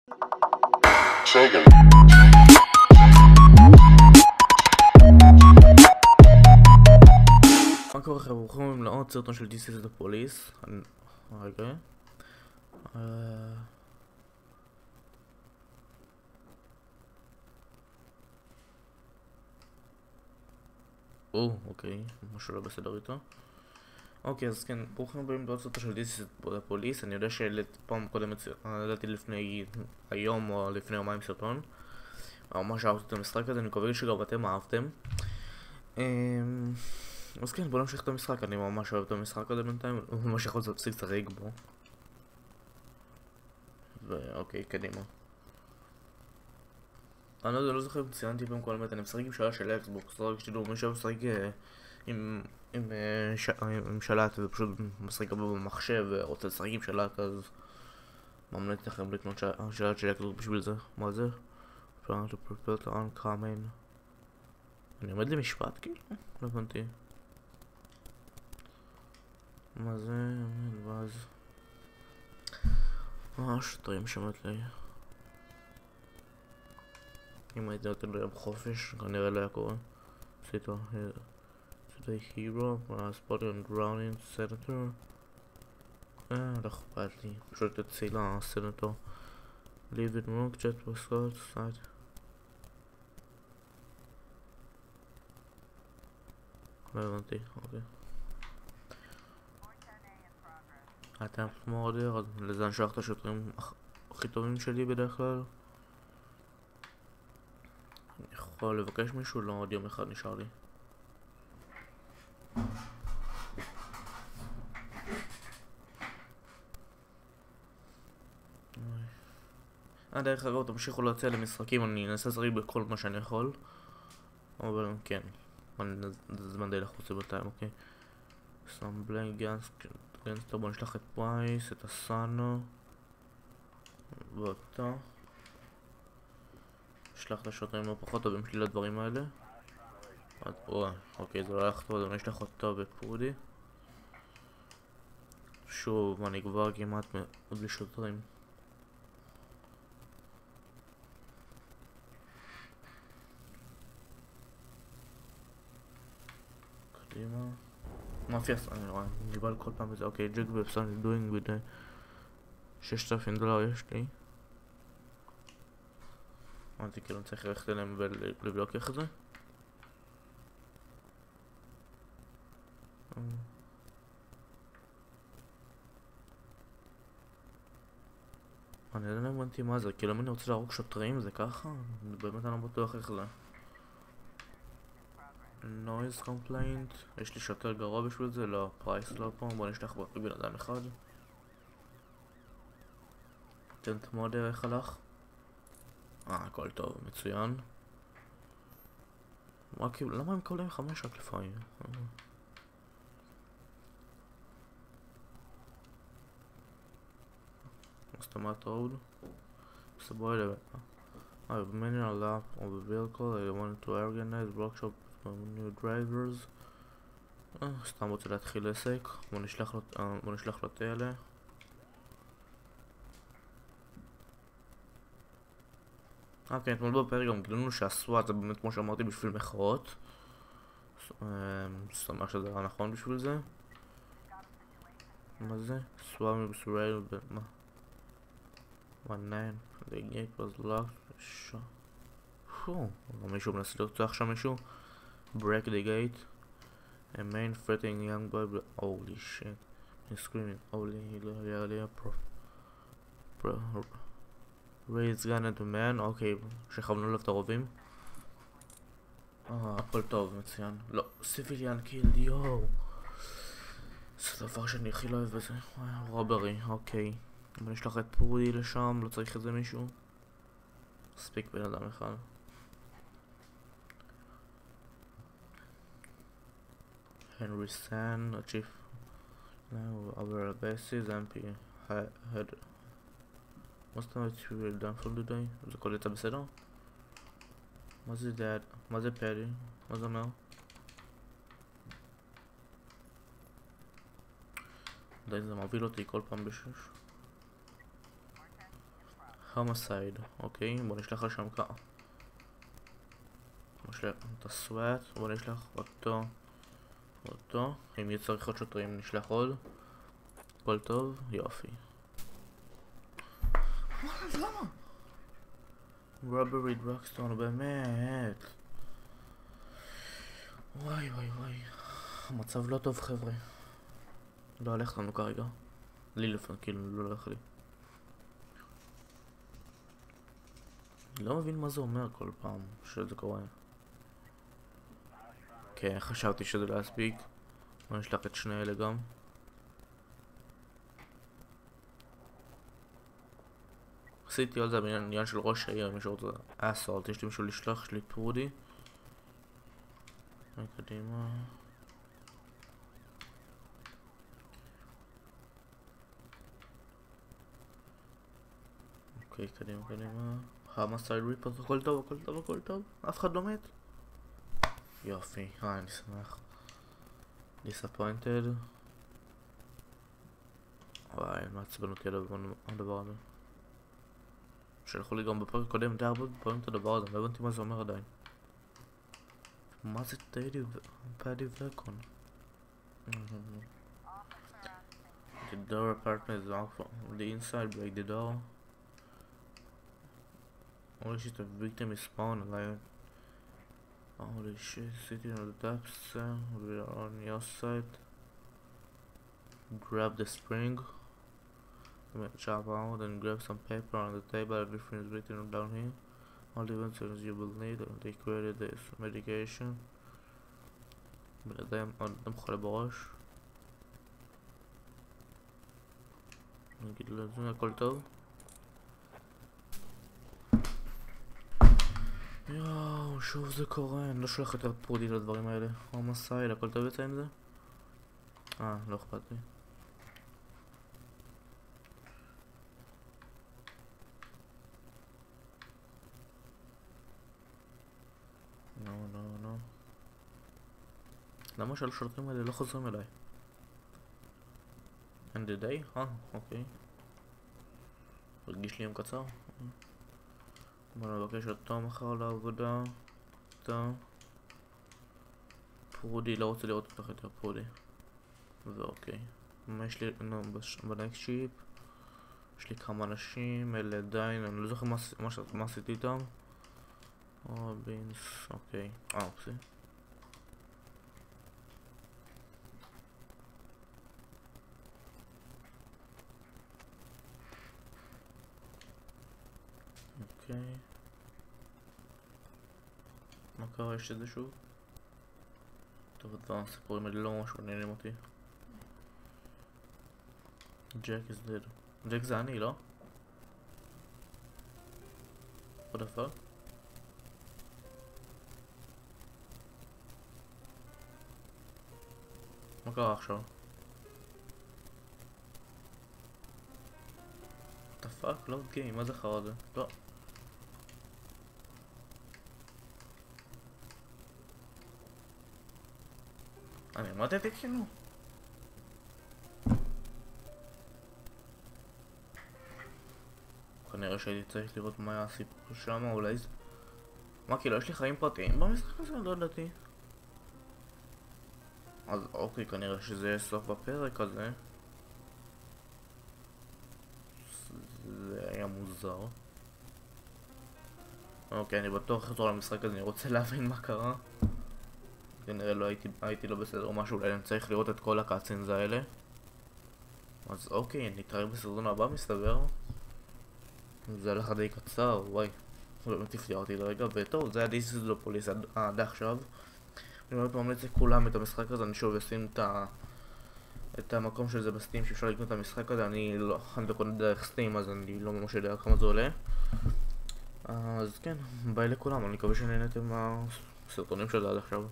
Sega. מה קורה לכם? ברוכים לעוד סרטון של This is the Police. רגע. אוקיי, משהו לא בסדר איתו. אוקיי, אז כן, ברוכים הבאים לעוד סרטון של This is the Police. אני יודע שפעם קודמת, העליתי לפני היום או לפני יומיים סרטון. ממש אהבתי את המשחק הזה, אני מקווה שגם אתם אהבתם. אז כן, בוא נמשיך את המשחק, אני ממש אוהב את המשחק הזה בינתיים, הוא ממש יכול להפסיק לשחק בו. ואוקיי, קדימה. אני לא זוכר אם ציינתי פעם כל הזמן, אני משחק עם שלט של אקסבוקס, רק שתדעו, מי שמשחק עם שלט, זה פשוט משחק במחשב ורוצה לשחק עם שלט, אז ממליץ לכם לקנות שלט של אקסבוקס בשביל זה. מה זה? Trying to prepare to oncoming. אני עומד למשפט כאילו? לא הבנתי. מה זה? ואז שוטרים שמת לי. אם הייתי נותן לו יום חופש, כנראה לא היה קורה. עשיתו hero, spotted and drowning senator. לא אכפת לי, פשוט תציל הסנטור. Leave it wrong, jet was outside. לא הבנתי, אוקיי. אתם כמו order, לזה אני שולח את השוטרים הכי טובים שלי בדרך כלל. אני יכול לבקש מישהו? לא, עוד יום אחד נשאר לי. דרך אגב, תמשיכו להציע למשחקים, אני אנסה לשחק בכל מה שאני יכול. אבל כן, זה זמן די לחוץ בינתיים, אוקיי. Some blank גנסטר, בוא נשלח את פרייס, את הסאנו ואותו. נשלח את השוטרים הפחות טובים שלי לדברים האלה. אוקיי, זה לא הלך טוב, אז נשלח אותו בפרודי. שוב, אני כבר כמעט בלי שוטרים. קדימה. מאפיה, אני נבהל כל פעם בזה. אוקיי, ג'ק ובסן דוינג בידי $6,000 יש לי. אמרתי כאילו אני צריך ללכת אליהם ולבדוק איך זה. אני לא הבנתי מה זה, כאילו אם אני רוצה להרוג שוטרים זה ככה? באמת אני לא בטוח איך זה. noise complaint, יש לי שוטר גרוע בשביל זה, לא, פרייס לא פה, בוא נשלח בן אדם אחד. טנט מודר, איך הלך? הכל טוב, מצוין. למה הם קוראים 5 רק לפעמים? סתמת רוד. סבוי I have many a lap of the vehicle, I wanted to organize workshop for new drivers. סתם רוצה להתחיל עסק, בוא נשלח לו תאלה. אוקיי, אתמול בפרק גם גילינו שהסוואט זה באמת כמו שאמרתי בשביל מחאות. שמח שזה היה נכון בשביל זה. מה זה? סוואט מבסורייל מה? 19, the gate was locked. מישהו מנסה לרצוח שם מישהו. break the gate. A man threatening young boy. Holy shit. He's screaming. Holy raise gun at the man. אוקיי, שכוונו לו את הרובים. הכל טוב, מצוין. לא, סיביליאן קילד, יואו. זה דבר שאני הכי לא אוהב בזה. רוברי, אוקיי. בוא נשלח את פרודי לשם, לא צריך איזה מישהו. מספיק בן אדם אחד. הנרי סן, הצ'יף. our bases, MP had. מה זאת אומרת שהוא done for the day? זה כל יצא בסדר? מה זה dad? מה זה פדי? מה זה אומר? די, זה מוביל אותי כל פעם בשש. homicide, אוקיי, בוא נשלח לשם ככה. נשלח את הסוואט, בוא נשלח אותו. אם יהיה צריך עוד שוטרים נשלח עוד. הכל טוב, יופי. למה? רוברי דרוקסטון, באמת. וואי. המצב לא טוב חבר'ה. לא הולך לנו כרגע. לי לפעמים, כאילו לא הולך לי. אני לא מבין מה זה אומר כל פעם שזה קורה. כן, חשבתי שזה לא יספיק. בוא נשלח את שני אלה גם. עשיתי על זה בעניין של ראש העיר, מישהו רוצה אסולט, יש לי מישהו לשלוח, יש לי פרודי. קדימה. אוקיי, קדימה. המסייד ריפר, הכל טוב. אף אחד לא מת. יופי, אני שמח. דיסאפוינטד. וואי, מעצבן אותי הדבר הזה. שלחו לי גם בפרק קודם די הרבה פעמים את הדבר הזה, לא הבנתי מה זה אומר עדיין. מה זה פאדי וקון? The door apartment is out from the inside, break the door. Holy shit, a victim is spawned alive. Holy shit, sitting on the top, we are on your side. Grab the spring. Chop out and grab some paper on the table. Everything is written down here. All the inventions you will need. They created this medication. בינתיים חולה בראש. נגיד לו את זה, הכל טוב. יואו, שוב זה קורה, אני לא שולח יותר פרודי לדברים האלה. הומוסייד, הכל טוב יצא עם זה? לא אכפת לי. נו. למה שהשוטרים האלה לא חוזרים אליי? end the day? אוקיי. הרגיש לי יום קצר. בוא נבקש אותו מחר לעבודה. פרודי, לא רוצה לראות אותך יותר פרודי. ואוקיי. מה יש לי? בנקסט שיפ. יש לי כמה אנשים, אלה עדיין, אני לא זוכר מה עשיתי איתם. רובינס, אוקיי. אופסי. אוקיי. מה קרה? יש את זה שוב? טוב, הדבר הסיפורים האלה לא ממש מעניינים אותי. ג'ק is dead. ג'ק זה אני, לא? what the fuck? מה קרה עכשיו? what the fuck? לא גיים, מה זה חרא זה? לא. אני אמרתי כאילו? כנראה שהייתי צריך לראות מה היה הסיפור שם, אולי זה... מה כאילו, יש לי חיים פרטיים במשחק הזה? לא ידעתי. אז אוקיי, כנראה שזה יהיה סוף בפרק הזה. זה היה מוזר. אוקיי, אני בטוח אחזור למשחק הזה, אני רוצה להבין מה קרה. כנראה לא הייתי לא בסדר או משהו, אולי אני צריך לראות את כל הקאצינס האלה. אז אוקיי, נתראה בסרטון הבא מסתבר. זה הלך די קצר, וואי. באמת הפתיע אותי לרגע, וטוב, זה היה This is the Police עד עכשיו. אני מאוד ממליץ לכולם את המשחק הזה, אני שוב אשים את המקום של זה בסטים שאפשר לקנות את המשחק הזה. אני לא קונה דרך סטים, אז אני לא ממש יודע כמה זה עולה. אז כן, ביי לכולם, אני מקווה שנהנתם מהסרטונים של זה עד עכשיו.